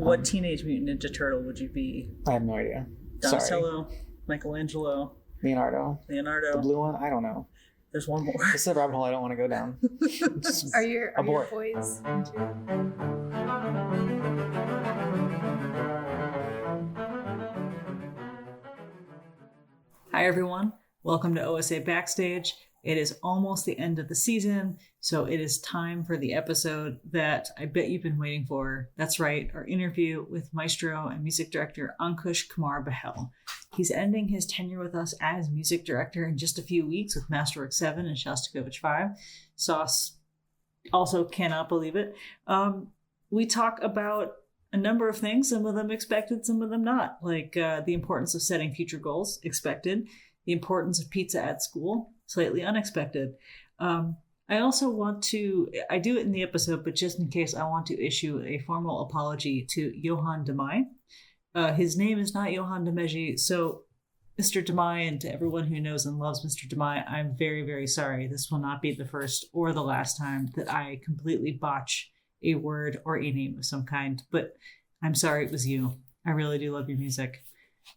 What Teenage Mutant Ninja Turtle would you be? I have no idea. Donatello, Michelangelo, Leonardo. The blue one? I don't know. There's one more. This is a rabbit hole I don't want to go down. Are your boys into? Hi everyone, welcome to OSA Backstage. It is almost the end of the season, so it is time for the episode that I bet you've been waiting for. That's right, our interview with maestro and music director Ankush Kumar Bahl. He's ending his tenure with us as music director in just a few weeks with Masterwork 7 and Shostakovich 5. Sauce also cannot believe it. We talk about a number of things, some of them expected, some of them not, like the importance of setting future goals, expected, the importance of pizza at school, slightly unexpected. I also want to, I do it in the episode, but just in case, I want to issue a formal apology to Johann de Meij. His name is not Johann de Meij, so Mr. de Meij, and to everyone who knows and loves Mr. de Meij, I'm very, very sorry. This will not be the first or the last time that I completely botch a word or a name of some kind, but I'm sorry it was you. I really do love your music.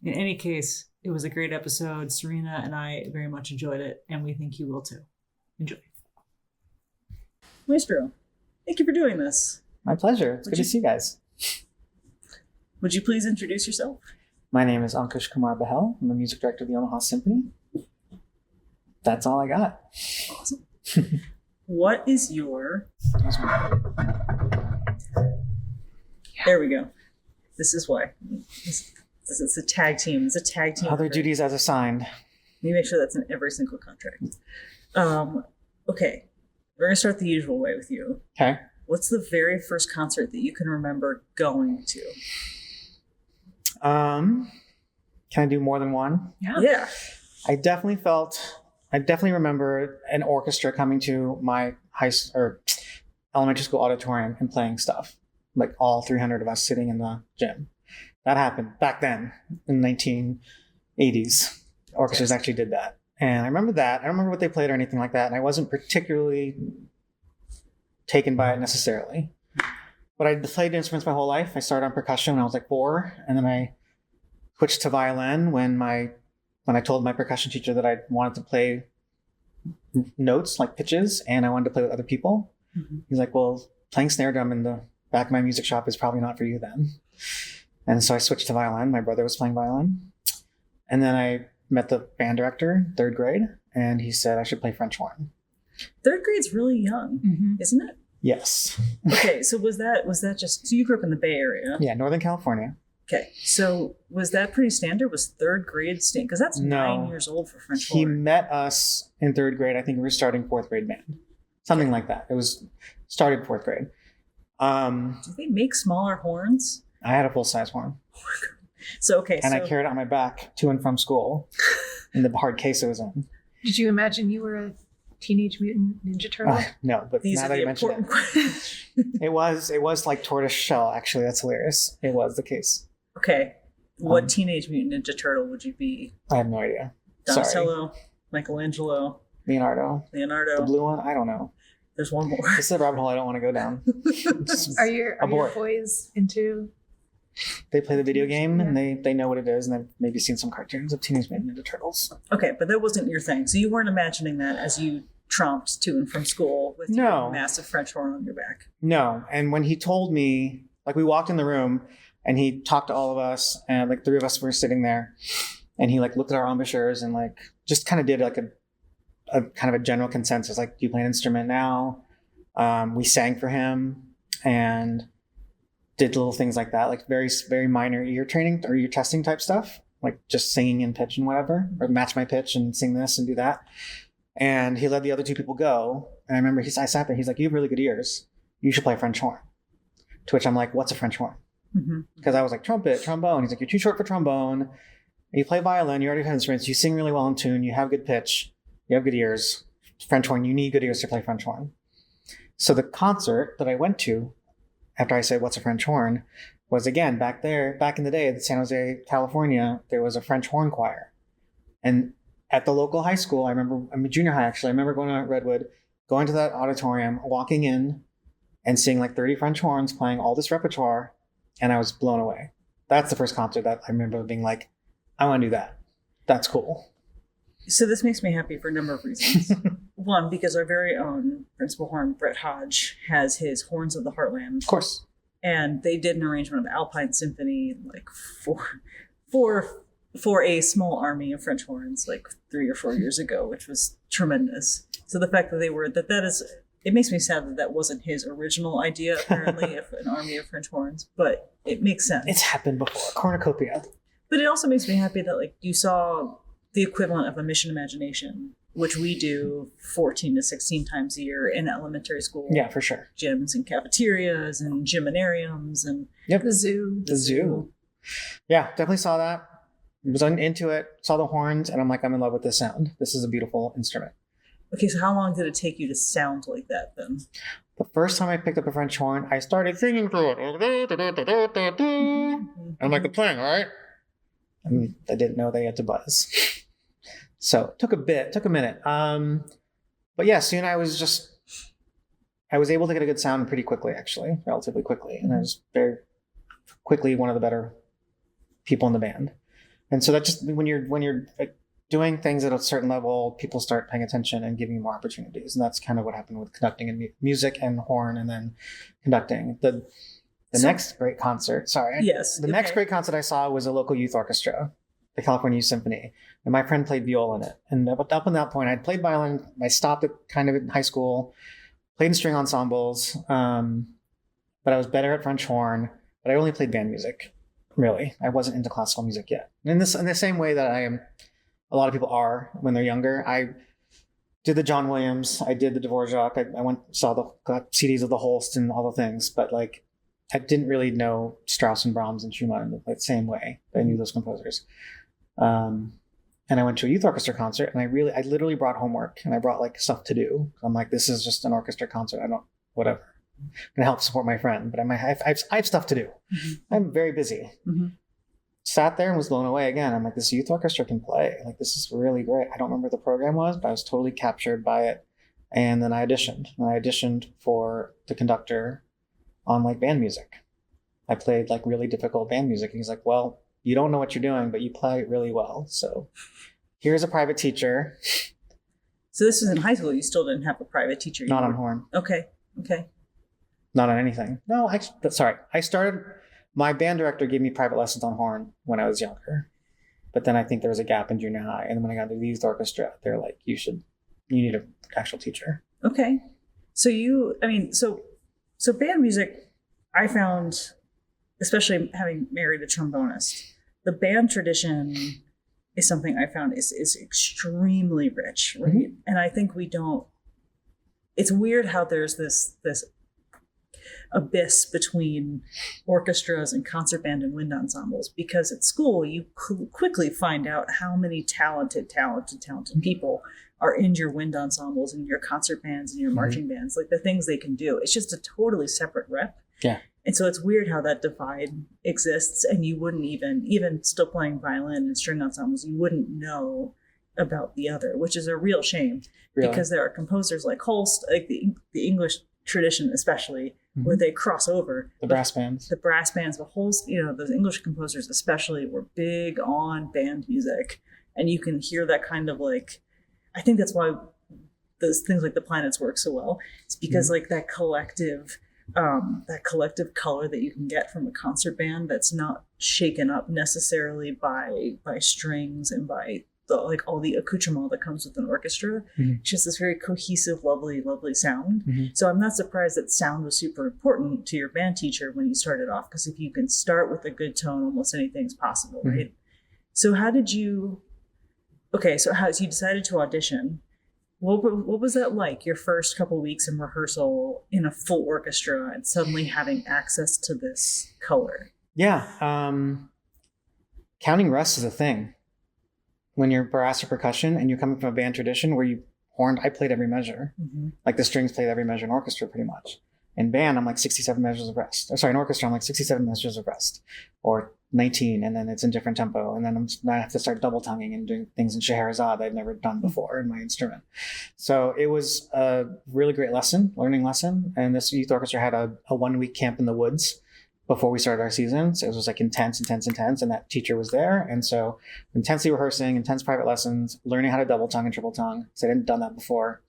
In any case, it was a great episode. Serena and I very much enjoyed it, and we think you will too. Enjoy. Maestro, thank you for doing this. My pleasure. It's good to see you guys. Would you please introduce yourself? My name is Ankush Kumar Bahl. I'm the music director of the Omaha Symphony. That's all I got. Awesome. What is your... There we go. This is why. This is a tag team. It's a tag team. Other duties as assigned. Let me make sure that's in every single contract. Okay. We're going to start the usual way with you. Okay. What's the very first concert that you can remember going to? Can I do more than one? Yeah. I definitely remember an orchestra coming to my elementary school auditorium and playing stuff. Like all 300 of us sitting in the gym. That happened back then in the 1980s. Orchestras actually did that. And I remember that. I don't remember what they played or anything like that. And I wasn't particularly taken by it necessarily. But I played instruments my whole life. I started on percussion when I was like 4. And then I switched to violin when I told my percussion teacher that I wanted to play notes, like pitches, and I wanted to play with other people. Mm-hmm. He's like, well, playing snare drum in the back of my music shop is probably not for you then. And so I switched to violin. My brother was playing violin. And then I met the band director, 3rd grade, and he said I should play French horn. 3rd grade's really young, isn't it? Yes. Okay, so was that just, so you grew up in the Bay Area? Yeah, Northern California. Okay, so was that pretty standard? Was 3rd grade standard? Because that's 9 years old for French horn. He met us in 3rd grade. I think we were starting 4th grade band. Something like that. It was started 4th grade. Do they make smaller horns? I had a full-size horn. So, I carried it on my back to and from school in the hard case it was in. Did you imagine you were a Teenage Mutant Ninja Turtle? No, but these now are that the you mention it. It was like tortoise shell, actually. That's hilarious. It was the case. Okay. What Teenage Mutant Ninja Turtle would you be? I have no idea. Donatello, Michelangelo, Leonardo. The blue one? I don't know. There's one more. This is a rabbit hole I don't want to go down. Are your boys into... They play the video game and they know what it is, and they've maybe seen some cartoons of Teenage Mutant Ninja Turtles. Okay, but that wasn't your thing. So you weren't imagining that as you tromped to and from school with your massive French horn on your back. No. And when he told me, like, we walked in the room and he talked to all of us, and like 3 of us were sitting there, and he like looked at our embouchures and like just kind of did like a kind of a general consensus, like, do you play an instrument now? We sang for him and did little things like that, like very, very minor ear training or ear testing type stuff, like just singing in pitch and whatever, or match my pitch and sing this and do that. And he let the other 2 people go. And I remember I sat there, he's like, you have really good ears. You should play French horn. To which I'm like, what's a French horn? Because I was like, trumpet, trombone. He's like, you're too short for trombone. You play violin, you already have instruments, you sing really well in tune, you have good pitch, you have good ears. French horn, you need good ears to play French horn. So the concert that I went to, after I said, what's a French horn, was again, back in the day at San Jose, California, there was a French horn choir. And at the local high school, I'm a junior high actually, I remember going to Redwood, going to that auditorium, walking in and seeing like 30 French horns playing all this repertoire And I was blown away. That's the first concert that I remember being like, I want to do that. That's cool. So this makes me happy for a number of reasons. One, because our very own principal horn, Brett Hodge, has his Horns of the Heartland. Of course. And they did an arrangement of Alpine Symphony like for a small army of French horns like 3 or 4 years ago, which was tremendous. So the fact that that is, it makes me sad that that wasn't his original idea, apparently, of an army of French horns, but it makes sense. It's happened before, cornucopia. But it also makes me happy that like you saw the equivalent of a Mission Imagination, which we do 14 to 16 times a year in elementary school. Yeah, for sure. Gyms and cafeterias and gyminariums and The zoo. The zoo. Yeah, definitely saw that. Was into it, saw the horns, and I'm like, I'm in love with this sound. This is a beautiful instrument. Okay, so how long did it take you to sound like that then? The first time I picked up a French horn, I started singing through it. I'm like, the playing, all right? And I didn't know they had to buzz. So it took a minute. But yeah, soon I was able to get a good sound pretty quickly, actually, relatively quickly. And I was very quickly one of the better people in the band. And so that just, when you're like, doing things at a certain level, people start paying attention and giving you more opportunities. And that's kind of what happened with conducting in music and horn and then conducting. The next great concert I saw was a local youth orchestra, the California Youth Symphony. And my friend played viola in it. And up until that point, I'd played violin. I stopped it kind of in high school, played in string ensembles. But I was better at French horn, but I only played band music, really. I wasn't into classical music yet. In the same way that a lot of people are when they're younger. I did the John Williams. I did the Dvorak. Got CDs of the Holst and all the things. But like, I didn't really know Strauss and Brahms and Schumann in the same way. I knew those composers. And I went to a youth orchestra concert, and I literally brought homework, and I brought like stuff to do. I'm like, this is just an orchestra concert. Whatever. I'm gonna help support my friend, but I have stuff to do. Mm-hmm. I'm very busy. Mm-hmm. Sat there and was blown away again. I'm like, this youth orchestra can play. Like, this is really great. I don't remember what the program was, but I was totally captured by it. And then I auditioned. And I auditioned for the conductor on like band music. I played like really difficult band music. And he's like, well, you don't know what you're doing, but you play it really well. So here's a private teacher. So this was in high school. You still didn't have a private teacher. Not on horn. Okay. Not on anything. No, I started... My band director gave me private lessons on horn when I was younger. But then I think there was a gap in junior high. And then when I got to the youth orchestra, they're like, you need an actual teacher. Okay. So band music, I found, especially having married a trombonist, the band tradition is something I found is extremely rich, right? Mm-hmm. And I think it's weird how there's this abyss between orchestras and concert band and wind ensembles, because at school you quickly find out how many talented people are in your wind ensembles and your concert bands and your marching bands, like the things they can do. It's just a totally separate rep. Yeah. And so it's weird how that divide exists, and you wouldn't even still playing violin and string ensembles, you wouldn't know about the other, which is a real shame. Really? Because there are composers like Holst, like the English tradition especially, where they cross over. The brass bands, but Holst, those English composers especially were big on band music, and you can hear that kind of like, I think that's why those things like the planets work so well. It's because like that collective color that you can get from a concert band that's not shaken up necessarily by strings and by all the accoutrement that comes with an orchestra. It's just this very cohesive, lovely sound. So I'm not surprised that sound was super important to your band teacher when you started off, because if you can start with a good tone, almost anything's possible, right? So you decided to audition. What was that like, your first couple of weeks in rehearsal in a full orchestra and suddenly having access to this color? Yeah. Counting rests is a thing. When you're brass or percussion and you're coming from a band tradition where you horned, I played every measure. Like the strings played every measure in orchestra pretty much. In band, I'm like 67 measures of rest. In orchestra, I'm like 67 measures of rest. Or 19, and then it's in different tempo. And then I have to start double tonguing and doing things in Scheherazade I'd never done before in my instrument. So it was a really great learning lesson. And this youth orchestra had a 1 week camp in the woods before we started our season. So it was like intense. And that teacher was there. And so intensely rehearsing, intense private lessons, learning how to double tongue and triple tongue. So I hadn't done that before.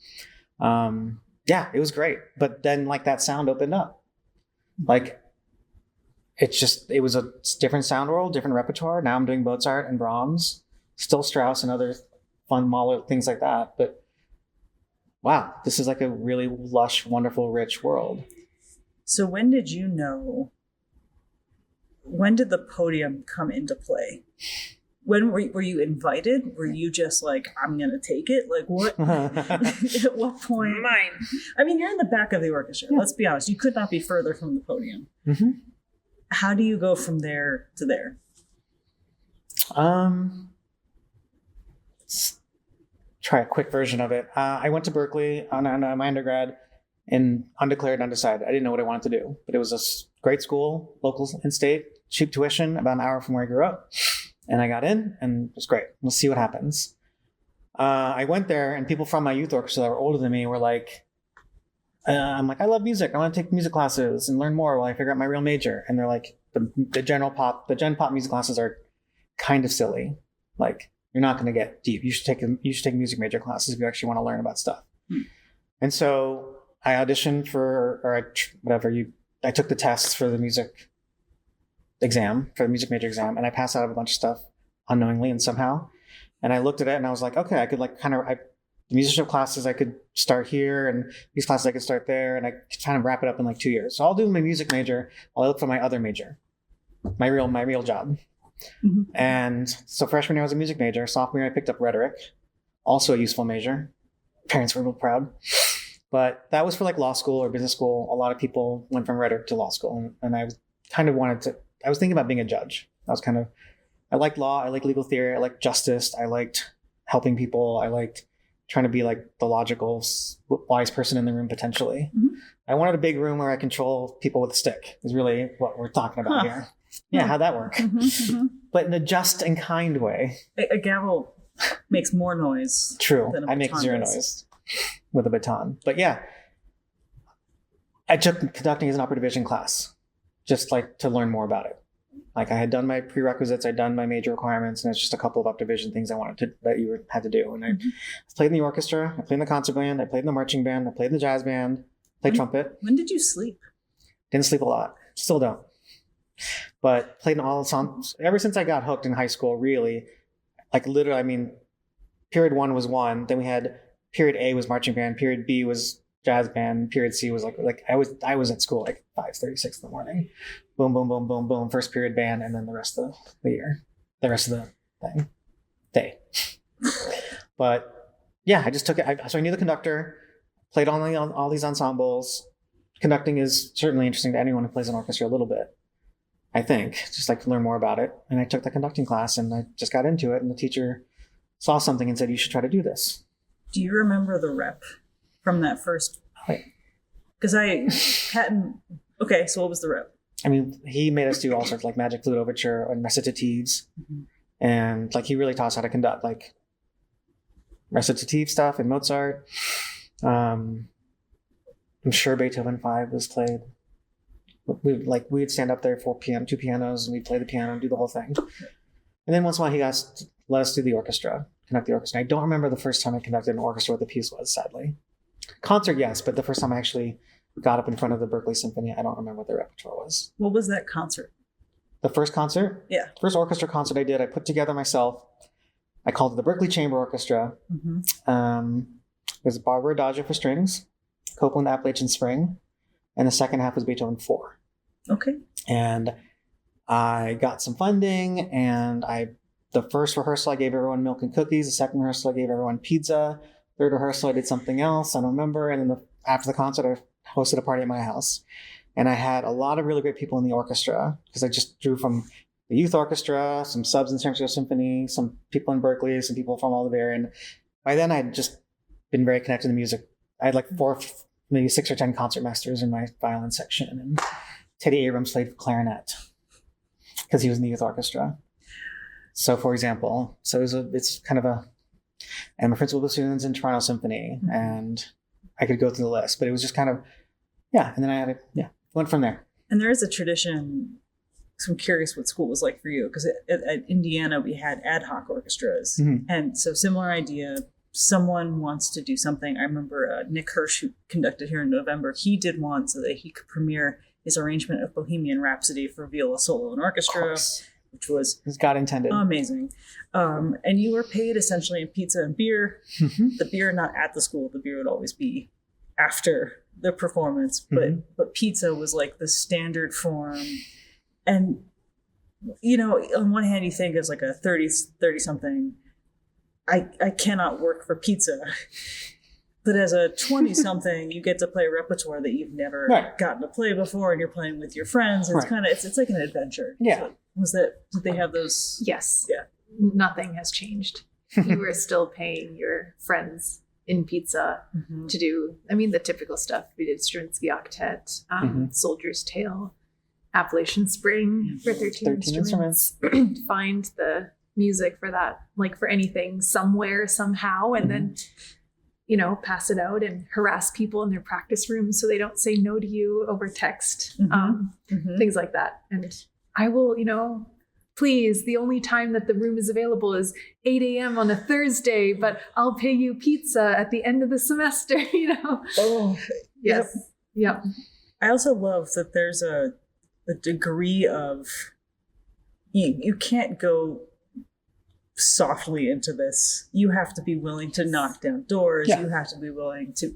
Yeah, it was great. But then like that sound opened up. Like it was a different sound world, different repertoire. Now I'm doing Mozart and Brahms, still Strauss and other fun Mahler, things like that. But wow, this is like a really lush, wonderful, rich world. So when did the podium come into play? When were you invited? Were you just like, I'm going to take it? Like what? At what point? Mine. I mean, you're in the back of the orchestra. Yeah. Let's be honest. You could not be further from the podium. Mm-hmm. How do you go from there to there? Let's try a quick version of it. I went to Berkeley on my undergrad in undeclared, undecided. I didn't know what I wanted to do, but it was a great school, local and state, cheap tuition, about an hour from where I grew up. And I got in and it was great. We'll see what happens. I went there and people from my youth orchestra that were older than me were like, I'm like, I love music. I want to take music classes and learn more while I figure out my real major. And they're like, the gen pop music classes are kind of silly. Like, you're not going to get deep. You should take music major classes if you actually want to learn about stuff. And so I auditioned I took the tests for the music major exam, and I passed out of a bunch of stuff unknowingly and somehow. And I looked at it and I was like, okay, I could like the musicianship classes I could start here, and these classes I could start there, and I could kind of wrap it up in like 2 years. So I'll do my music major. I'll look for my other major, my real job. Mm-hmm. And so freshman year I was a music major. Sophomore year I picked up rhetoric, also a useful major. Parents were real proud. But that was for like law school or business school. A lot of people went from rhetoric to law school, and I was thinking about being a judge. I liked law. I liked legal theory. I liked justice. I liked helping people. I liked trying to be like the logical, wise person in the room potentially. Mm-hmm. I wanted a big room where I control people with a stick is really what we're talking about here. Yeah, how'd that work? Mm-hmm, mm-hmm. But in a just and kind way. A gavel makes more noise. True. I make zero noise with a baton. But yeah, I took conducting as an upper division class, just like to learn more about it. Like I had done my prerequisites, I'd done my major requirements, and it's just a couple of up division things that you had to do. And I played in the orchestra, I played in the concert band, I played in the marching band, I played in the jazz band, played trumpet. When did you sleep? Didn't sleep a lot. Still don't. But played in all the songs. Ever since I got hooked in high school, really, like literally, I mean, period 1 was 1. Then we had period A was marching band, period B was jazz band, period C was like I was at school like 5:36 in the morning. Boom, boom, boom, boom, boom. First period band, and then the rest of the rest of the day. But yeah, I just took it. So I knew the conductor, played on all these ensembles. Conducting is certainly interesting to anyone who plays an orchestra a little bit, I think, just like to learn more about it. And I took the conducting class and I just got into it. And the teacher saw something and said, you should try to do this. Do you remember the rep from that first? Because okay, so what was the rep? I mean, he made us do all sorts of like Magic Flute Overture and recitatives. Mm-hmm. And like he really taught us how to conduct like recitative stuff in Mozart. I'm sure Beethoven 5 was played. We'd stand up there 4 p.m., 2 pianos, and we'd play the piano and do the whole thing. And then once in a while, he let us do the orchestra, conduct the orchestra. I don't remember the first time I conducted an orchestra what the piece was, sadly. Concert, yes, but the first time I actually got up in front of the Berkeley Symphony, I don't remember what the repertoire was. What was that concert? The first concert? Yeah. The first orchestra concert I did, I put together myself. I called it the Berkeley Chamber Orchestra. Mm-hmm. It was Barbara Adagio for strings, Copeland Appalachian Spring, and the second half was Beethoven 4. Okay. And I got some funding, and the first rehearsal I gave everyone milk and cookies. The second rehearsal I gave everyone pizza. Third rehearsal I did something else, I don't remember. And then after the concert, I hosted a party at my house. And I had a lot of really great people in the orchestra because I just drew from the youth orchestra, some subs in San Francisco Symphony, some people in Berkeley, some people from all the area. And by then I'd just been very connected to music. I had like 4, maybe 6 or 10 concertmasters in my violin section. And Teddy Abrams played clarinet because he was in the youth orchestra. So for example, it's kind of and my principal bassoons in Toronto Symphony, and I could go through the list, but it was just kind of, yeah. And then went from there. And there is a tradition. So I'm curious what school was like for you, because at Indiana we had ad hoc orchestras, and so similar idea. Someone wants to do something. I remember Nick Hirsch, who conducted here in November. He did one so that he could premiere his arrangement of Bohemian Rhapsody for viola solo and orchestra, which was as God intended, amazing. And you were paid essentially in pizza and beer. The beer not at the school. The beer would always be after the performance, but pizza was like the standard form. And, you know, on one hand, you think as like a 30 something, I cannot work for pizza. But as a 20 something, you get to play a repertoire that you've never gotten to play before, and you're playing with your friends. It's kind of, it's like an adventure. Yeah. So did they have those? Yes. Yeah. Nothing has changed. You were still paying your friends in pizza to do, I mean, the typical stuff. We did Stravinsky Octet, Soldier's Tale, Appalachian Spring for 13 instruments. Find the music for that, like for anything, somewhere, somehow, and then, you know, pass it out and harass people in their practice rooms so they don't say no to you over text, things like that. And I will, you know, please, the only time that the room is available is 8 a.m. on a Thursday, but I'll pay you pizza at the end of the semester, you know? Oh, yes. Yep. I also love that there's a degree of, you can't go softly into this. You have to be willing to knock down doors. You have to be willing to,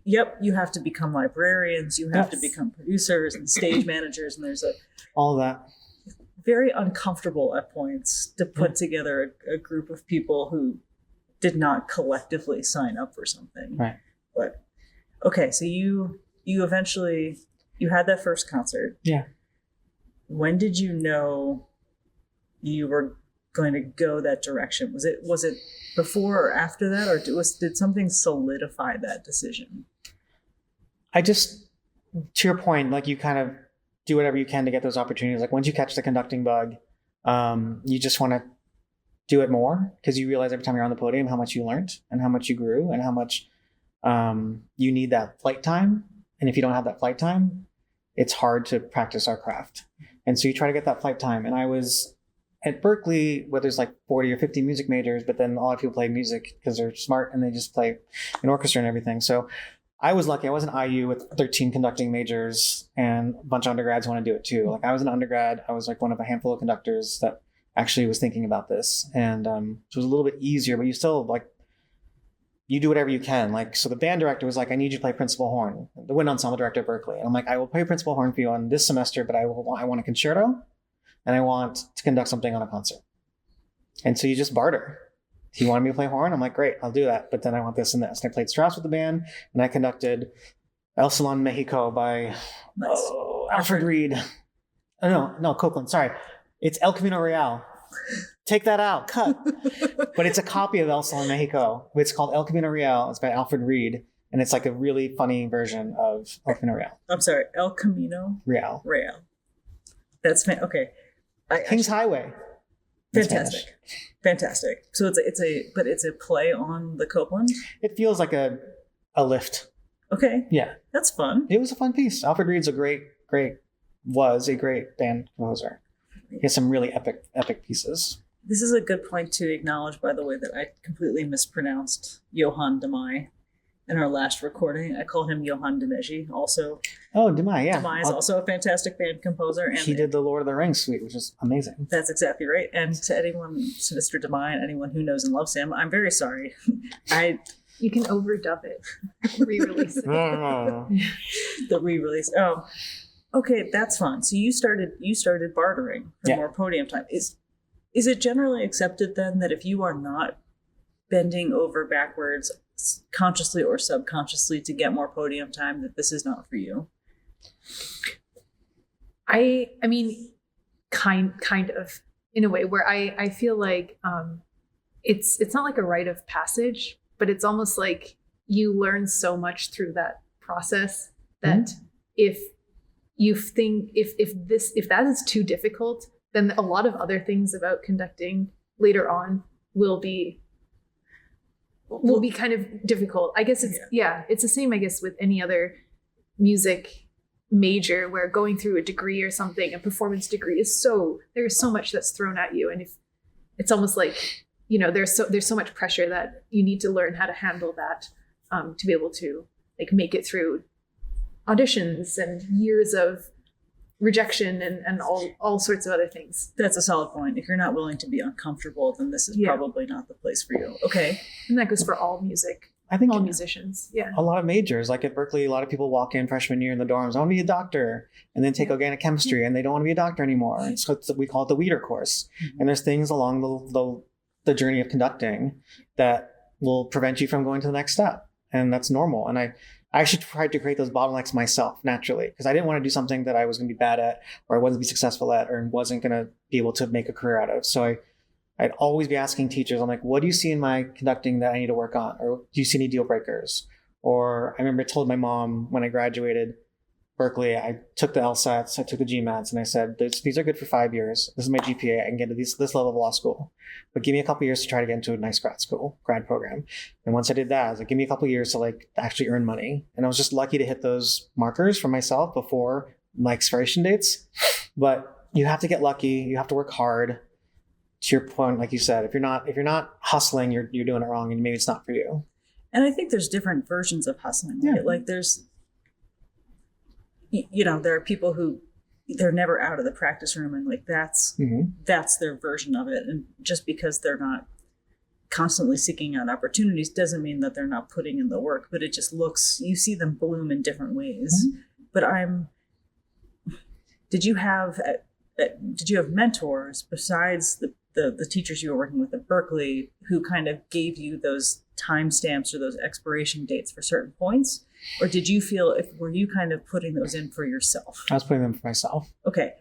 you have to become librarians. You have to become producers and stage managers. And there's all that. Very uncomfortable at points to put together a group of people who did not collectively sign up for something. Right. But okay, so you eventually, you had that first concert. Yeah. When did you know you were going to go that direction? Was it before or after that, or did something solidify that decision? I just, to your point, like you kind of do whatever you can to get those opportunities. Like once you catch the conducting bug, you just want to do it more, because you realize every time you're on the podium how much you learned and how much you grew and how much you need that flight time. And if you don't have that flight time, it's hard to practice our craft. And so you try to get that flight time. And I was at Berkeley, where there's like 40 or 50 music majors, but then a lot of people play music because they're smart and they just play an orchestra and everything. So I was lucky. I was an IU with 13 conducting majors, and a bunch of undergrads want to do it too. Like I was an undergrad. I was like one of a handful of conductors that actually was thinking about this. And so it was a little bit easier, but you still like, you do whatever you can. Like, so the band director was like, I need you to play principal horn, the wind ensemble director at Berkeley. And I'm like, I will play principal horn for you on this semester, but I want a concerto and I want to conduct something on a concert. And so you just barter. He wanted me to play horn. I'm like, great, I'll do that. But then I want this and this. And I played Strauss with the band, and I conducted El Salon Mexico by Alfred Reed. Oh, no, Copeland. Sorry. It's El Camino Real. Take that out. Cut. But it's a copy of El Salon Mexico. It's called El Camino Real. It's by Alfred Reed. And it's like a really funny version of El Camino Real. I'm sorry, El Camino Real. That's okay. King's Highway. Fantastic. So it's a play on the Copeland. It feels like a lift. Okay. Yeah. That's fun. It was a fun piece. Alfred Reed's a great band composer. He has some really epic pieces. This is a good point to acknowledge, by the way, that I completely mispronounced Johann Demay in our last recording. I called him Johann Demegi also. Oh, Demay, yeah. Demay is also a fantastic band composer. And he did the Lord of the Rings suite, which is amazing. That's exactly right. And to Mr. Demay and anyone who knows and loves him, I'm very sorry. You can overdub it, re-release it. The re-release. Oh, okay, that's fun. So you started bartering for more podium time. Is it generally accepted then that if you are not bending over backwards consciously or subconsciously to get more podium time, that this is not for you? I mean, kind of, in a way where I feel like it's not like a rite of passage, but it's almost like you learn so much through that process that if you think if that is too difficult, then a lot of other things about conducting later on will be kind of difficult. I guess it's the same, I guess, with any other music major where going through a degree or something, a performance degree there's so much that's thrown at you. And if it's almost like, there's so much pressure that you need to learn how to handle that, to be able to like make it through auditions and years of rejection and all sorts of other things. That's a solid point. If you're not willing to be uncomfortable, then this is probably not the place for you. Okay. And that goes for all music. I think all musicians. Yeah. A lot of majors, like at Berkeley, a lot of people walk in freshman year in the dorms, I want to be a doctor, and then take organic chemistry, and they don't want to be a doctor anymore. And so we call it the Weeder course. And there's things along the journey of conducting that will prevent you from going to the next step. And that's normal. And I actually tried to create those bottlenecks myself naturally, because I didn't want to do something that I was going to be bad at, or I wasn't be successful at, or wasn't going to be able to make a career out of. So I'd always be asking teachers, I'm like, what do you see in my conducting that I need to work on? Or do you see any deal breakers? Or I remember I told my mom when I graduated Berkeley, I took the LSATs, I took the GMATs, and I said, these are good for 5 years. This is my GPA. I can get to this level of law school. But give me a couple of years to try to get into a nice grad program. And once I did that, I was like, give me a couple of years to like actually earn money. And I was just lucky to hit those markers for myself before my expiration dates. But you have to get lucky. You have to work hard. To your point, like you said, if you're not hustling, you're doing it wrong, and maybe it's not for you. And I think there's different versions of hustling. Right? Yeah. Like there's, there are people who they're never out of the practice room, and like that's their version of it. And just because they're not constantly seeking out opportunities doesn't mean that they're not putting in the work. But it just you see them bloom in different ways. But did you have mentors besides the teachers you were working with at Berkeley who kind of gave you those timestamps or those expiration dates for certain points? Or did you were you kind of putting those in for yourself? I was putting them for myself. Okay.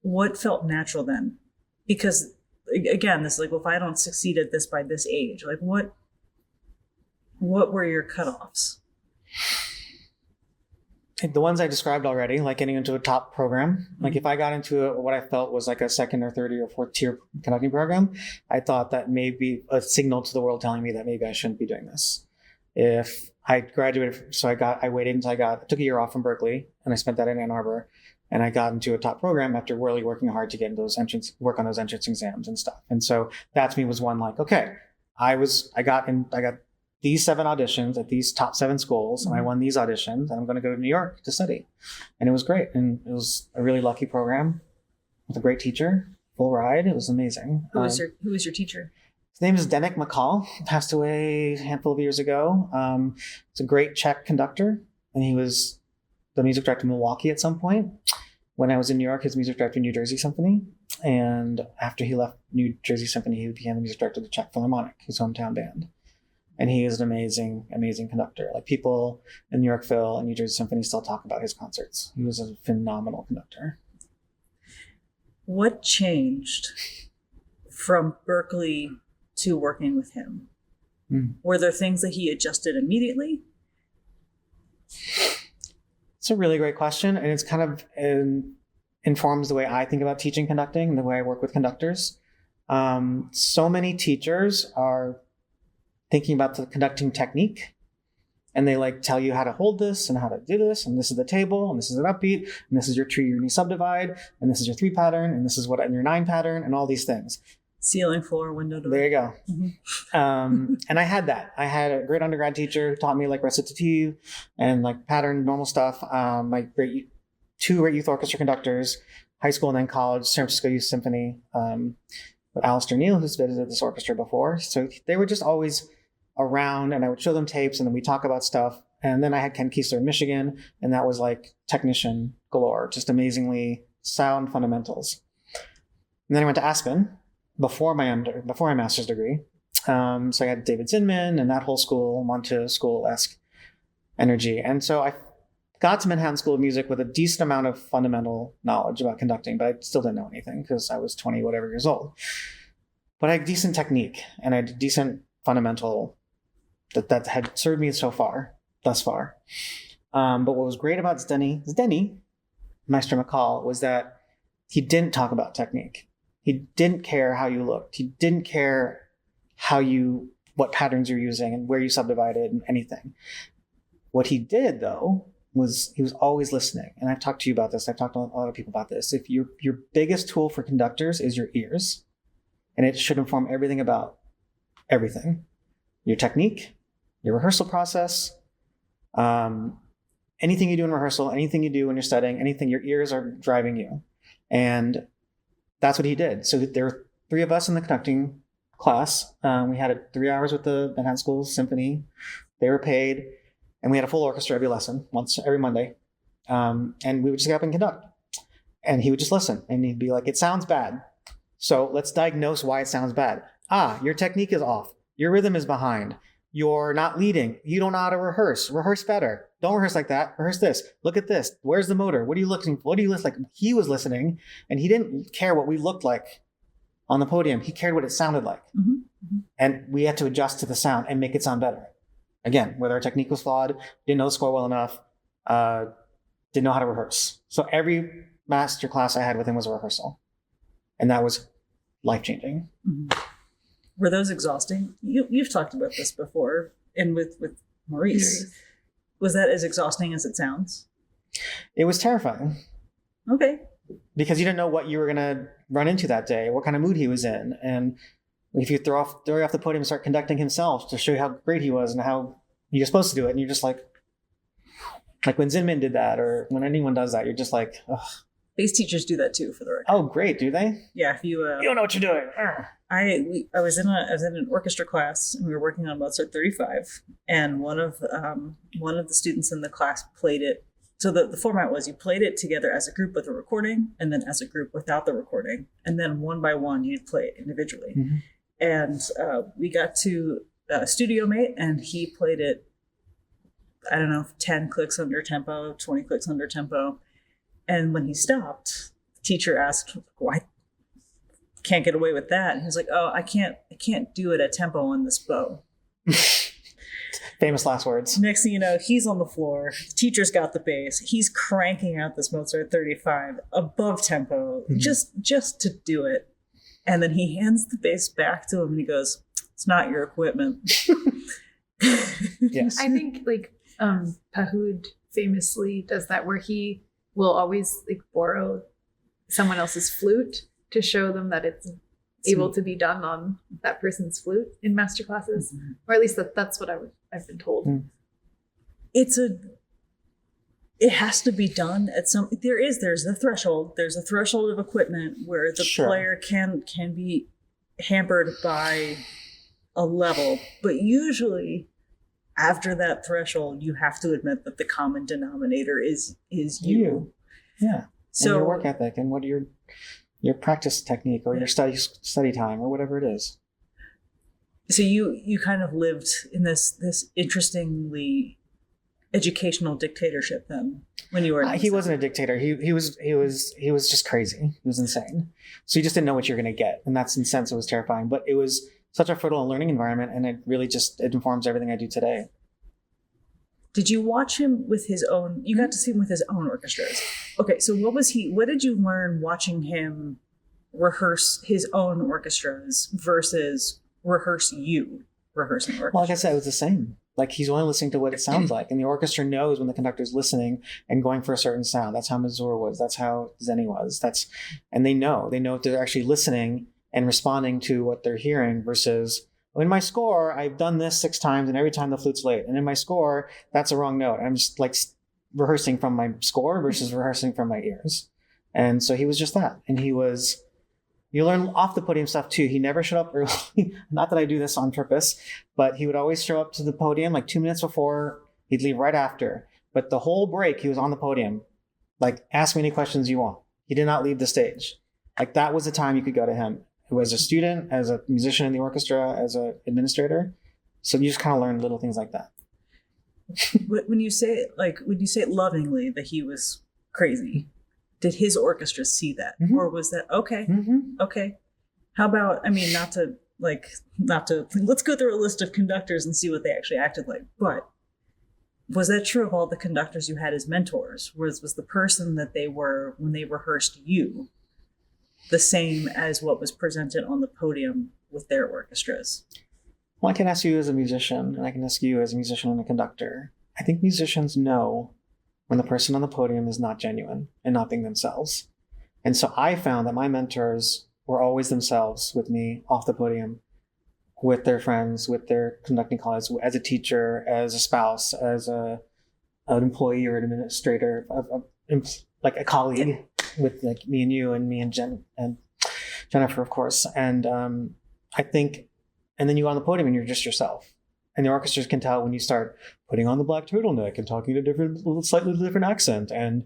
What felt natural then? Because again, this is like, well, if I don't succeed at this by this age, like what were your cutoffs? The ones I described already, like getting into a top program. Like if I got into what I felt was like a second or third or fourth tier conducting program, I thought that may be a signal to the world telling me that maybe I shouldn't be doing this. If I graduated, I waited until I took a year off from Berkeley, and I spent that in Ann Arbor, and I got into a top program after really working hard to get into work on those entrance exams and stuff. And so that to me was one like, okay, I got these 7 auditions at these top 7 schools, and I won these auditions, and I'm going to go to New York to study. And it was great. And it was a really lucky program with a great teacher, full ride. It was amazing. Who was your teacher? His name is Denik McCall, passed away a handful of years ago. He's a great Czech conductor, and he was the music director of Milwaukee at some point. When I was in New York, his music director of New Jersey Symphony. And after he left New Jersey Symphony, he became the music director of the Czech Philharmonic, his hometown band. And he is an amazing, amazing conductor. Like people in New York Phil and New Jersey Symphony still talk about his concerts. He was a phenomenal conductor. What changed from Berkeley to working with him? Were there things that he adjusted immediately? It's a really great question. And it's kind of informs the way I think about teaching conducting and the way I work with conductors. So many teachers are thinking about the conducting technique, and they like tell you how to hold this and how to do this, and this is the table, and this is an upbeat, and this is your tree, your knee subdivide, and this is your 3 pattern, and this is what in your 9 pattern, and all these things. Ceiling, floor, window, door. There you go. And I had that. I had a great undergrad teacher who taught me like recitative and like pattern, normal stuff. My 2 great youth orchestra conductors, high school and then college, San Francisco Youth Symphony, with Alistair Neal, who's visited this orchestra before. So they were just always around, and I would show them tapes, and then we talk about stuff. And then I had Ken Kiesler in Michigan, and that was like technician galore, just amazingly sound fundamentals. And then I went to Aspen before my master's degree. So I had David Zinman and that whole school, Monte School-esque energy. And so I got to Manhattan School of Music with a decent amount of fundamental knowledge about conducting, but I still didn't know anything because I was 20 whatever years old. But I had decent technique, and I had decent fundamental that had served me thus far. But what was great about Zdeni, Maestro McCall, was that he didn't talk about technique. He didn't care how you looked. He didn't care what patterns you're using and where you subdivided and anything. What he did, though, he was always listening. And I've talked to you about this. I've talked to a lot of people about this. If your biggest tool for conductors is your ears, and it should inform everything about everything, your technique, your rehearsal process, anything you do in rehearsal, anything you do when you're studying, anything, your ears are driving you. And that's what he did. So there were 3 of us in the conducting class. We had 3 hours with the Manhattan School Symphony. They were paid. And we had a full orchestra every lesson, once every Monday. And we would just get up and conduct. And he would just listen. And he'd be like, it sounds bad. So let's diagnose why it sounds bad. Your technique is off. Your rhythm is behind. You're not leading. You don't know how to rehearse. Rehearse better. Don't rehearse like that. Rehearse this. Look at this. Where's the motor? What are you looking for? What do you listen like? He was listening, and he didn't care what we looked like on the podium. He cared what it sounded like. Mm-hmm. Mm-hmm. And we had to adjust to the sound and make it sound better. Again, whether our technique was flawed, didn't know the score well enough, didn't know how to rehearse. So every master class I had with him was a rehearsal. And that was life-changing. Mm-hmm. Were those exhausting? You've talked about this before, and with Maurice. Was that as exhausting as it sounds? It was terrifying. Okay. Because you didn't know what you were going to run into that day, what kind of mood he was in. And if you throw you off the podium and start conducting himself to show you how great he was and how you're supposed to do it, and you're just like when Zinman did that, or when anyone does that, you're just like, ugh. Bass teachers do that too, for the record. Oh, great! Do they? Yeah. If you don't know what you're doing. I was in an orchestra class, and we were working on Mozart 35, and one of the students in the class played it. So the format was you played it together as a group with a recording, and then as a group without the recording, and then one by one you'd play it individually. Mm-hmm. And we got to Studio Mate, and he played it, I don't know, 10 clicks under tempo, 20 clicks under tempo. And when he stopped, the teacher asked, why can't get away with that? And he was like, oh, I can't do it at tempo on this bow. Famous last words. Next thing you know, he's on the floor. The teacher's got the bass. He's cranking out this Mozart 35 above tempo, mm-hmm. just to do it. And then he hands the bass back to him and he goes, it's not your equipment. Yes. I think Pahud famously does that, where he will always borrow someone else's flute to show them that it's able to be done on that person's flute in master classes, mm-hmm. or at least that's what I've been told. Mm. It has to be done at some. There's a threshold. There's a threshold of equipment where the Sure. player can be hampered by a level, but usually after that threshold, you have to admit that the common denominator is you. Yeah. So and your work ethic and what your practice technique or your study time or whatever it is. So you kind of lived in this interestingly educational dictatorship then when you were. He wasn't a dictator. He was just crazy. He was insane. So you just didn't know what you're going to get, and that's in a sense it was terrifying. But it was such a fertile learning environment, and it really it informs everything I do today. Did you watch him with his own? You got to see him with his own orchestras. Okay, so what did you learn watching him rehearse his own orchestras versus rehearsing orchestras? Well, like I said, it was the same. Like he's only listening to what it sounds like, and the orchestra knows when the conductor's listening and going for a certain sound. That's how Mazur was. That's how Zenny was. And they know if they're actually listening and responding to what they're hearing versus. In my score, I've done this 6 times, and every time the flute's late. And in my score, that's a wrong note. I'm just rehearsing from my score versus rehearsing from my ears. And so he was just that. And you learn off the podium stuff too. He never showed up early. Not that I do this on purpose, but he would always show up to the podium 2 minutes before. He'd leave right after. But the whole break, he was on the podium. Ask me any questions you want. He did not leave the stage. That was the time you could go to him. Who as a student, as a musician in the orchestra, as an administrator. So you just kind of learn little things like that. When you say it lovingly that he was crazy, did his orchestra see that? Mm-hmm. Or was that okay? Mm-hmm. Okay. How about, not to let's go through a list of conductors and see what they actually acted like. But was that true of all the conductors you had as mentors? Was the person that they were when they rehearsed you the same as what was presented on the podium with their orchestras? Well, I can ask you as a musician, and I can ask you as a musician and a conductor. I think musicians know when the person on the podium is not genuine and not being themselves. And so I found that my mentors were always themselves with me off the podium, with their friends, with their conducting colleagues, as a teacher, as a spouse, as an employee or an administrator, like a colleague with like me and you and me and Jennifer, of course. And I think, and then you go on the podium and you're just yourself. And the orchestras can tell when you start putting on the black turtleneck and talking a slightly different accent and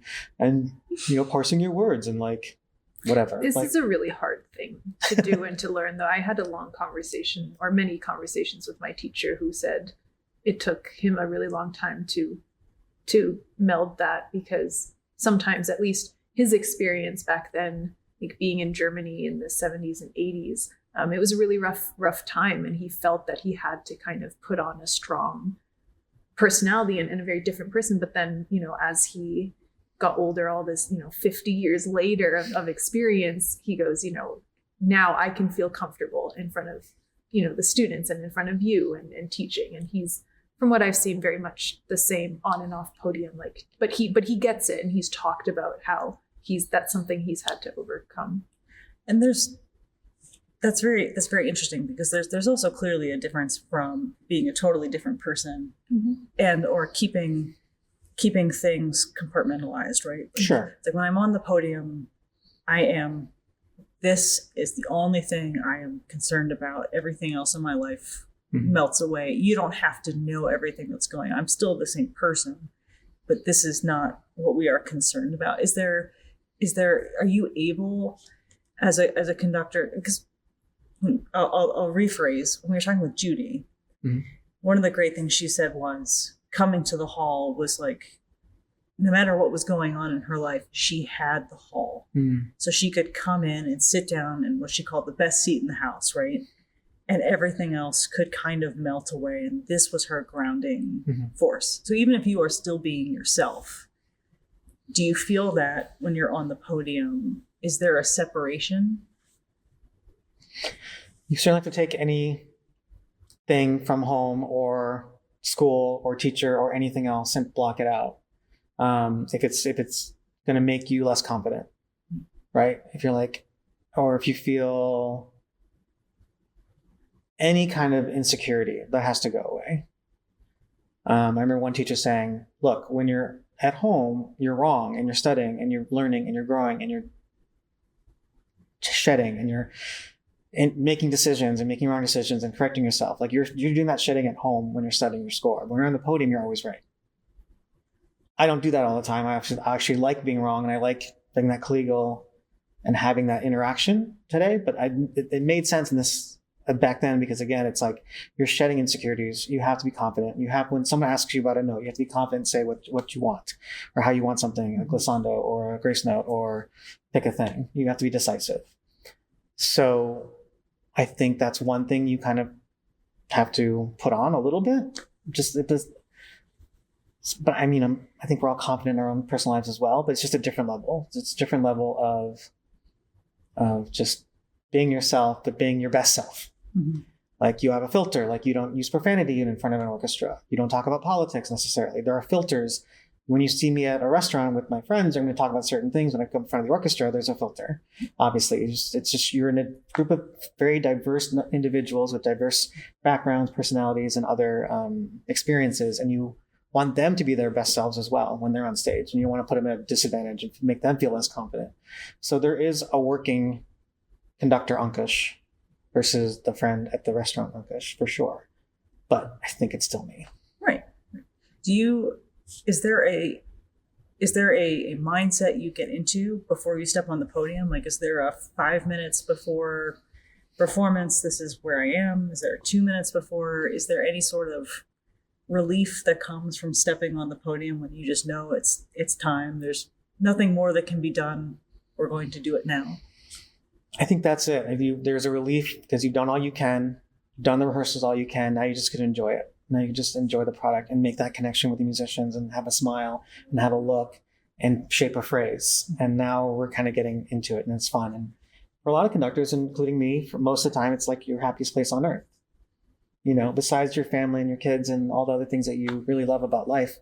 parsing your words and like whatever. This is a really hard thing to do and to learn, though. I had a long conversation, or many conversations, with my teacher who said it took him a really long time to meld that, because sometimes, at least his experience back then, like being in Germany in the 70s and 80s, it was a really rough time, and he felt that he had to kind of put on a strong personality and a very different person. But then, as he got older, all this, 50 years later of experience, he goes, now I can feel comfortable in front of, the students and in front of you and teaching. And he's, from what I've seen, very much the same on and off podium. But he gets it, and he's talked about how that's something he's had to overcome. And that's very interesting, because there's also clearly a difference from being a totally different person and or keeping things compartmentalized, right? Sure. It's like when I'm on the podium, this is the only thing I am concerned about. Everything else in my life melts away. You don't have to know everything that's going on. I'm still the same person, but this is not what we are concerned about. Are you able as a conductor, because I'll rephrase, when we were talking with Judy, one of the great things she said was coming to the hall was like, no matter what was going on in her life, she had the hall. So she could come in and sit down in what she called the best seat in the house, right? And everything else could kind of melt away. And this was her grounding force. So even if you are still being yourself, do you feel that when you're on the podium, is there a separation? You certainly have to take anything from home or school or teacher or anything else and block it out. If it's going to make you less confident, right? If you're like, or if you feel any kind of insecurity, that has to go away. I remember one teacher saying, look, when you're at home, you're wrong and you're studying and you're learning and you're growing and you're shedding and you're making decisions and making wrong decisions and correcting yourself. Like you're doing that shedding at home when you're studying your score. When you're on the podium, you're always right. I don't do that all the time. I actually like being wrong, and I like being that collegial and having that interaction today. But it made sense in this back then, because again, it's like you're shedding insecurities. You have to be confident. When someone asks you about a note, you have to be confident and say what you want or how you want something, a glissando or a grace note, or pick a thing. You have to be decisive. So I think that's one thing you kind of have to put on a little bit. But I mean, I think we're all confident in our own personal lives as well, but it's just a different level. It's a different level of just being yourself, but being your best self. Like you have a filter, like you don't use profanity in front of an orchestra. You don't talk about politics necessarily. There are filters. When you see me at a restaurant with my friends, I'm going to talk about certain things. When I come in front of the orchestra, there's a filter. Obviously, it's just you're in a group of very diverse individuals with diverse backgrounds, personalities, and other experiences, and you want them to be their best selves as well when they're on stage, and you want to put them at a disadvantage and make them feel less confident. So there is a working conductor Ankush versus the friend at the restaurant Ankush, for sure. But I think it's still me. Right. Is there a mindset you get into before you step on the podium? Like, is there a 5 minutes before performance, this is where I am? Is there 2 minutes before? Is there any sort of relief that comes from stepping on the podium when you just know it's time? There's nothing more that can be done. We're going to do it now. I think that's it. There's a relief because you've done all you can, done the rehearsals all you can. Now you just can enjoy it. Now you can just enjoy the product and make that connection with the musicians and have a smile and have a look and shape a phrase. And now we're kind of getting into it, and it's fun. And for a lot of conductors, including me, for most of the time, it's like your happiest place on earth. Besides your family and your kids and all the other things that you really love about life,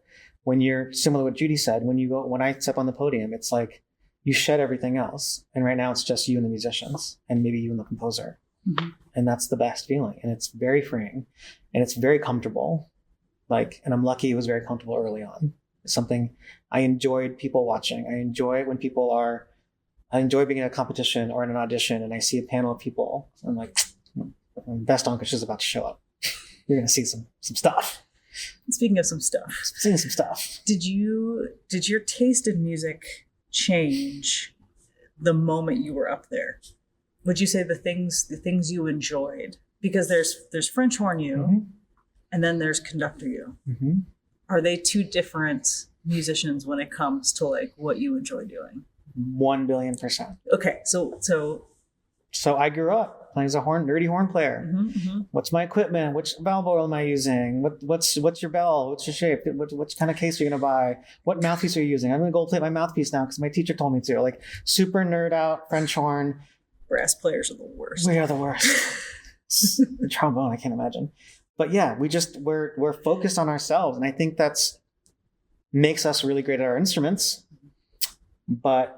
when you're similar to what Judy said, when I step on the podium, it's like you shed everything else. And right now it's just you and the musicians and maybe you and the composer. Mm-hmm. And that's the best feeling. And it's very freeing and it's very comfortable. And I'm lucky it was very comfortable early on. It's something I enjoyed people watching. I enjoy it when I enjoy being in a competition or in an audition and I see a panel of people. I'm like, best Ankush is about to show up. You're going to see some stuff. Speaking of some stuff. Seeing some stuff. Did your taste in music change the moment you were up there? Would you say the things you enjoyed? Because there's French horn you, mm-hmm. and then there's conductor you. Mm-hmm. Are they two different musicians when it comes to like what you enjoy doing? 1,000,000,000%. Okay, so I grew up playing as a nerdy horn player. Mm-hmm, mm-hmm. What's my equipment? Which valve oil am I using? What's your bell? What's your shape? What kind of case are you gonna buy? What mouthpiece are you using? I'm gonna go play my mouthpiece now because my teacher told me to. Like super nerd out French horn. Brass players are the worst. We are the worst. The trombone, I can't imagine. But yeah, we're focused on ourselves, and I think that's makes us really great at our instruments. But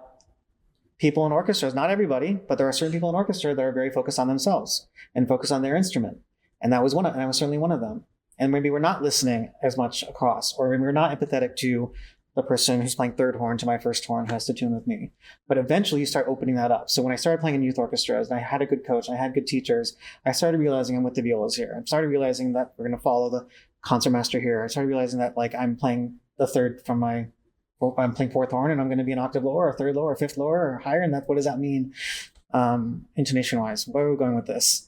people in orchestras, not everybody, but there are certain people in orchestra that are very focused on themselves and focused on their instrument. And I was certainly one of them. And maybe we're not listening as much across, or maybe we're not empathetic to the person who's playing third horn to my first horn who has to tune with me. But eventually you start opening that up. So when I started playing in youth orchestras and I had a good coach and I had good teachers, I started realizing I'm with the violas here. I started realizing that we're going to follow the concertmaster here. I started realizing that like I'm playing the third from I'm playing fourth horn and I'm going to be an octave lower or third lower or fifth lower or higher. And what does that mean intonation wise? Where are we going with this?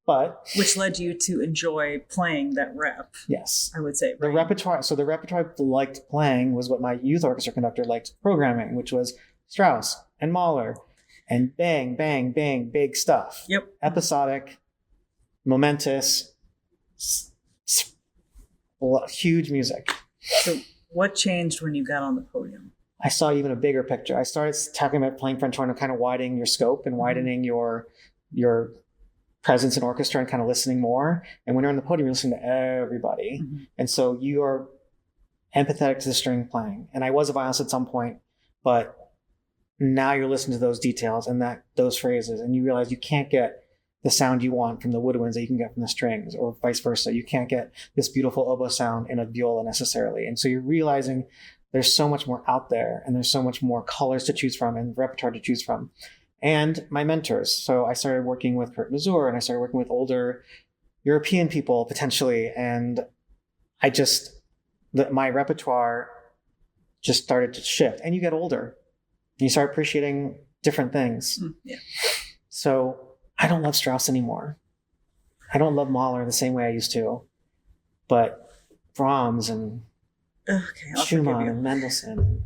But which led you to enjoy playing that rep. Yes. I would say. Right? The repertoire I liked playing was what my youth orchestra conductor liked programming, which was Strauss and Mahler and bang, bang, bang, big stuff. Yep. Episodic, momentous, huge music. So what changed when you got on the podium? I saw even a bigger picture. I started talking about playing French horn and kind of widening your scope and widening your presence in orchestra and kind of listening more. And when you're on the podium, you're listening to everybody. Mm-hmm. And so you are empathetic to the string playing. And I was a violinist at some point, but now you're listening to those details and those phrases, and you realize you can't get the sound you want from the woodwinds that you can get from the strings, or vice versa. You can't get this beautiful oboe sound in a viola necessarily. And so you're realizing there's so much more out there, and there's so much more colors to choose from and repertoire to choose from. And my mentors. So I started working with Kurt Mazur, and I started working with older European people potentially. And my repertoire just started to shift. And you get older and you start appreciating different things. Yeah. So I don't love Strauss anymore. I don't love Mahler the same way I used to. But Brahms and Schumann and Mendelssohn and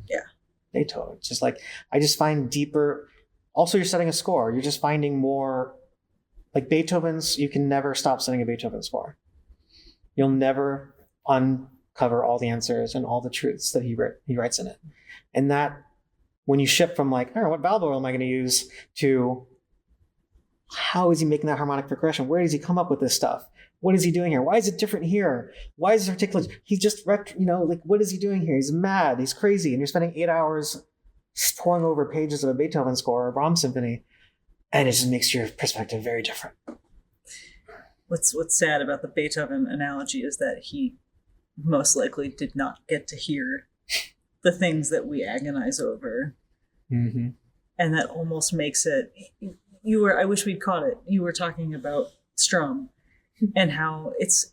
Beethoven. Just like, I just find deeper. Also, you're setting a score. You're just finding more, like Beethoven's, you can never stop setting a Beethoven score. You'll never uncover all the answers and all the truths that he writes in it. And that, when you shift from like, what valve oil am I going to use, to how is he making that harmonic progression? Where does he come up with this stuff? What is he doing here? Why is it different here? Why is it articulate? He's just, what is he doing here? He's mad. He's crazy. And you're spending 8 hours pouring over pages of a Beethoven score or a Brahms symphony, and it just makes your perspective very different. What's sad about the Beethoven analogy is that he most likely did not get to hear the things that we agonize over. Mm-hmm. And that almost makes it, I wish we'd caught it. You were talking about strum and how it's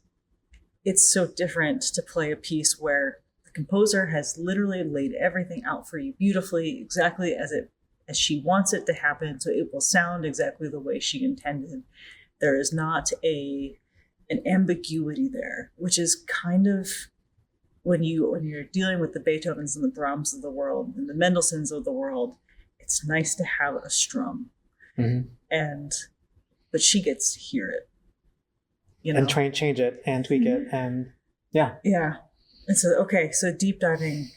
so different to play a piece where the composer has literally laid everything out for you beautifully, exactly as she wants it to happen, so it will sound exactly the way she intended. There is not an ambiguity there, which is kind of when you're dealing with the Beethovens and the Brahms of the world and the Mendelssohns of the world. It's nice to have a strum, mm-hmm. But she gets to hear it, and try and change it and tweak it, and yeah. And so deep diving.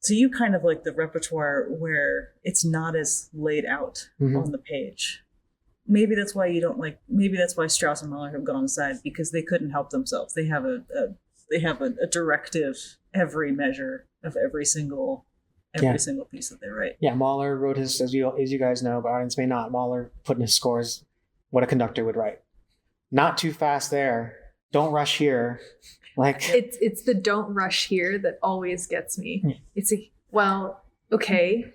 So you kind of like the repertoire where it's not as laid out mm-hmm. on the page. Maybe that's why maybe that's why Strauss and Mahler have gone aside, because they couldn't help themselves. They have a directive every measure of every single piece that they write. Yeah, Mahler wrote his, as you guys know, but audience may not. Mahler put in his scores what a conductor would write. Not too fast there. Don't rush here. Like it's the don't rush here that always gets me. It's like, well, okay,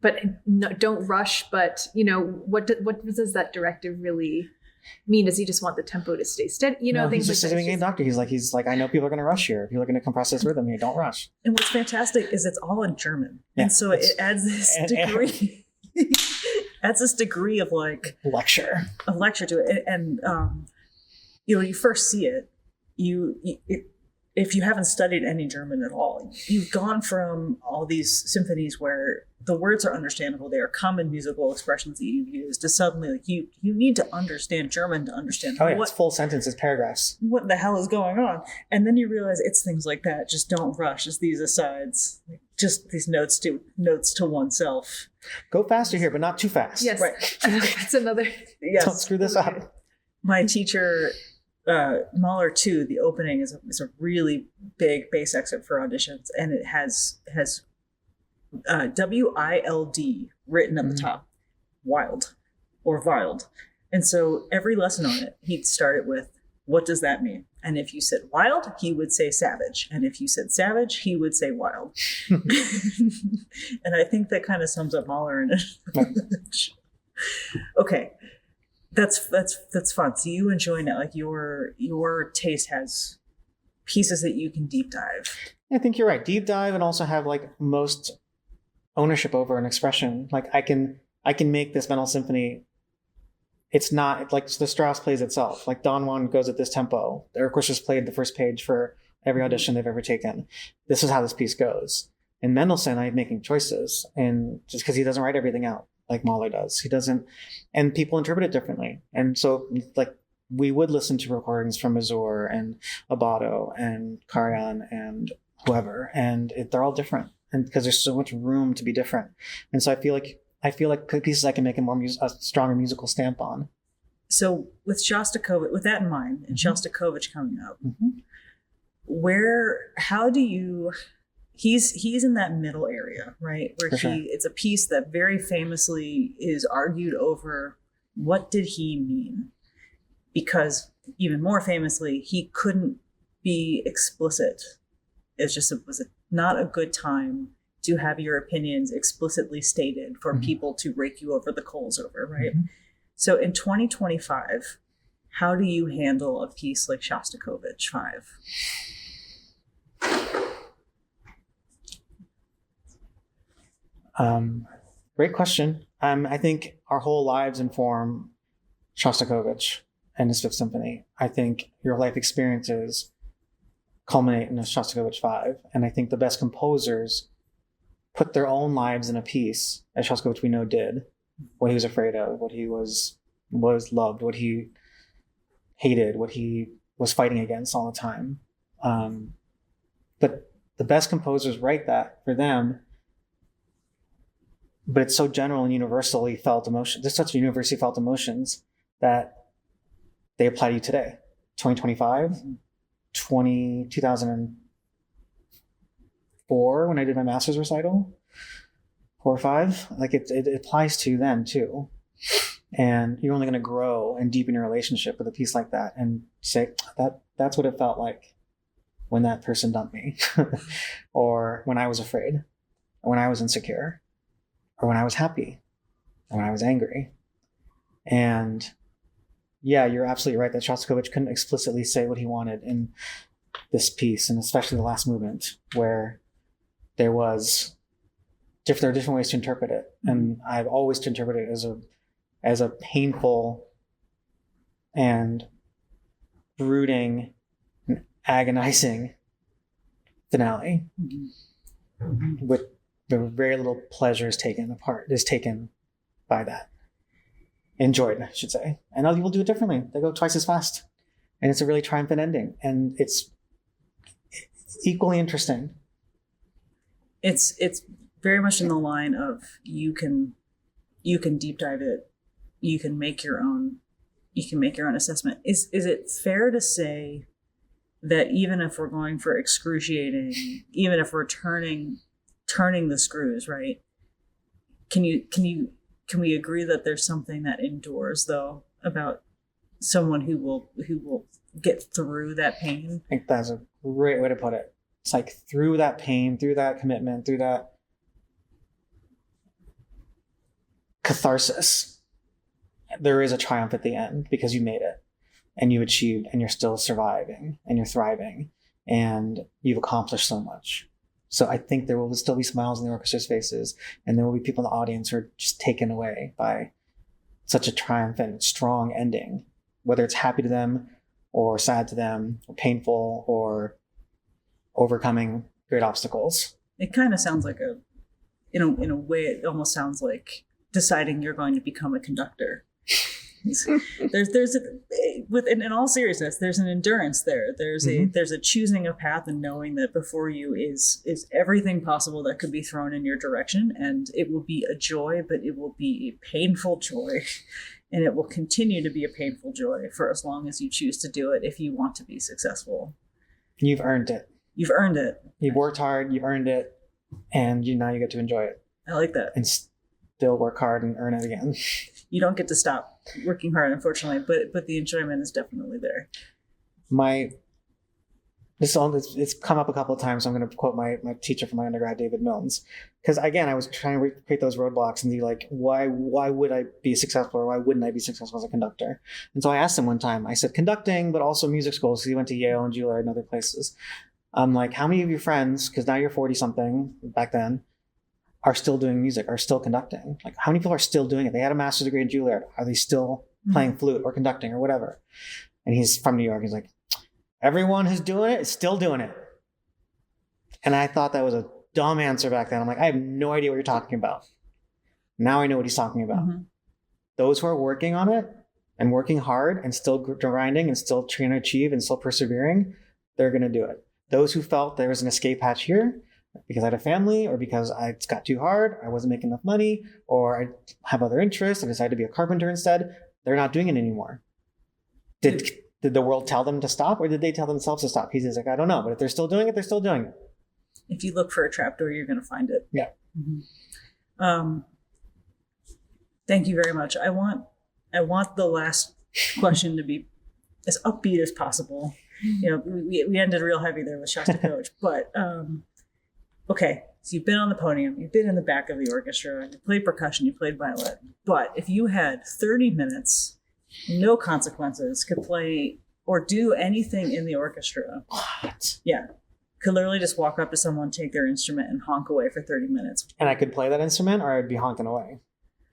but no, don't rush. But what does that directive really mean? Does he just want the tempo to stay steady? No, Things he's just like that. a conductor. He's like, I know people are going to rush here. People are going to compress this rhythm here. Don't rush. And what's fantastic is it's all in German, and so it adds this degree. Adds this degree of like lecture to it, and you first see it. If you haven't studied any German at all, you've gone from all these symphonies where the words are understandable, they are common musical expressions that you've used, to suddenly like you need to understand German to understand it's full sentences, paragraphs. What the hell is going on? And then you realize it's things like that. Just don't rush. Just these asides, just these notes to oneself. Go faster here, but not too fast. Yes, right. That's another. Yes. Don't screw this up. My teacher. Mahler 2, the opening is a really big bass excerpt for auditions, and it has WILD written at the top, wild or wild. And so every lesson on it, he'd start it with, what does that mean? And if you said wild, he would say savage. And if you said savage, he would say wild. And I think that kind of sums up Mahler in it. Okay. That's fun. So you enjoy it. Like your taste has pieces that you can deep dive. I think you're right. Deep dive and also have like most ownership over an expression. Like I can make this metal symphony. It's not like the Strauss plays itself. Like Don Juan goes at this tempo. The orchestra's played the first page for every audition they've ever taken. This is how this piece goes. In Mendelssohn, I'm making choices, and just because he doesn't write everything out like Mahler does. He doesn't, and people interpret it differently. And so like we would listen to recordings from Mazur and Abato and Karajan and whoever, and they're all different. And because there's so much room to be different. And so I feel like pieces I can make a stronger musical stamp on. So with Shostakovich, with that in mind, and Shostakovich coming up, how do you, he's in that middle area, right? Where it's a piece that very famously is argued over, what did he mean? Because even more famously, he couldn't be explicit. It was not a good time to have your opinions explicitly stated for people to rake you over the coals over, right? So in 2025, how do you handle a piece like Shostakovich 5? Great question. I think our whole lives inform Shostakovich and his Fifth Symphony. I think your life experiences culminate in a Shostakovich 5. And I think the best composers put their own lives in a piece, as Shostakovich we know did. What he was afraid of, what he was loved, what he hated, what he was fighting against all the time. But the best composers write that for them. But it's so general and universally felt emotion. There's such universally felt emotions that they apply to you today. 2025, 2004, when I did my master's recital, 4 or 5, like it applies to them too. And you're only going to grow and deepen your relationship with a piece like that and say that's what it felt like when that person dumped me, or when I was afraid, or when I was insecure, or when I was happy, or when I was angry. And yeah, you're absolutely right that Shostakovich couldn't explicitly say what he wanted in this piece, and especially the last movement, where there are different ways to interpret it. And I've always to interpret it as a painful and brooding and agonizing finale with very little pleasure is taken by that. Enjoyed, I should say. And other people do it differently. They go twice as fast. And it's a really triumphant ending. And it's equally interesting. It's very much in the line of you can deep dive it. You can make your own assessment. Is it fair to say that even if we're going for excruciating, even if we're turning the screws, right? Can we agree that there's something that endures though about someone who will get through that pain? I think that's a great way to put it. It's like through that pain, through that commitment, through that catharsis, there is a triumph at the end because you made it and you achieved and you're still surviving and you're thriving and you've accomplished so much. So I think there will still be smiles on the orchestra's faces and there will be people in the audience who are just taken away by such a triumphant, strong ending, whether it's happy to them or sad to them or painful or overcoming great obstacles. It kind of sounds like in a way, it almost sounds like deciding you're going to become a conductor. In all seriousness, there's an endurance there. There's a choosing a path and knowing that before you is everything possible that could be thrown in your direction, and it will be a joy, but it will be a painful joy, and it will continue to be a painful joy for as long as you choose to do it if you want to be successful. You've earned it. You've earned it. You've worked hard, you've earned it, and now you get to enjoy it. I like that. And still work hard and earn it again. You don't get to stop working hard, unfortunately, but the enjoyment is definitely there. It's come up a couple of times, so I'm going to quote my teacher from my undergrad, David Milnes, because again, I was trying to recreate those roadblocks and be like, why would I be successful, or why wouldn't I be successful as a conductor? And so I asked him one time, I said, conducting, but also music schools, because he went to Yale and Juilliard and other places. I'm like, how many of your friends, because now you're 40 something back then, are still doing music, are still conducting? Like, how many people are still doing it? They had a master's degree in Juilliard. Are they still playing flute or conducting or whatever? And he's from New York. He's like, everyone who's doing it is still doing it. And I thought that was a dumb answer back then. I'm like, I have no idea what you're talking about. Now I know what he's talking about. Mm-hmm. Those who are working on it and working hard and still grinding and still trying to achieve and still persevering, they're going to do it. Those who felt there was an escape hatch here because I had a family, or because it got too hard, I wasn't making enough money, or I have other interests, I decided to be a carpenter instead, they're not doing it anymore. Did the world tell them to stop, or did they tell themselves to stop? He's like, I don't know, but if they're still doing it, they're still doing it. If you look for a trapdoor, you're going to find it. Yeah. Mm-hmm. Thank you very much. I want the last question to be as upbeat as possible. You know, we ended real heavy there with Shostakovich, but okay. So you've been on the podium, you've been in the back of the orchestra, you played percussion, you played violin. But if you had 30 minutes, no consequences, could play or do anything in the orchestra. What? Yeah. Could literally just walk up to someone, take their instrument, and honk away for 30 minutes. And I could play that instrument, or I'd be honking away.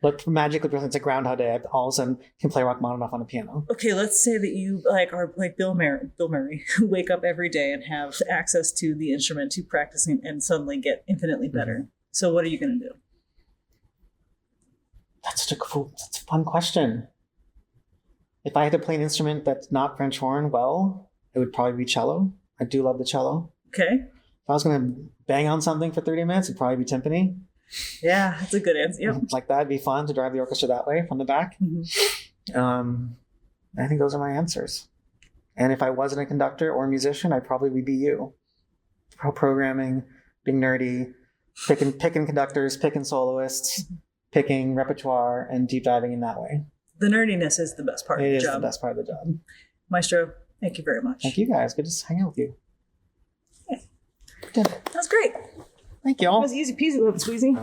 But magically, it's a Groundhog Day, I all of a sudden can play Rachmaninoff on a piano. Okay, let's say that you are like Bill Murray, who wake up every day and have access to the instrument to practice and suddenly get infinitely better. Mm-hmm. So what are you going to do? That's a fun question. If I had to play an instrument that's not French horn, well, it would probably be cello. I do love the cello. Okay. If I was going to bang on something for 30 minutes, it'd probably be timpani. Yeah, that's a good answer. Yep. Like that, it'd be fun to drive the orchestra that way from the back. Mm-hmm. I think those are my answers. And if I wasn't a conductor or a musician, I'd probably be you. Programming, being nerdy, picking conductors, picking soloists, picking repertoire, and deep diving in that way. The nerdiness is the best part of the job. It is the best part of the job. Maestro, thank you very much. Thank you guys. Good to hang out with you. Yeah. Good. That was great. Thank you all. That was easy peasy, little squeezy.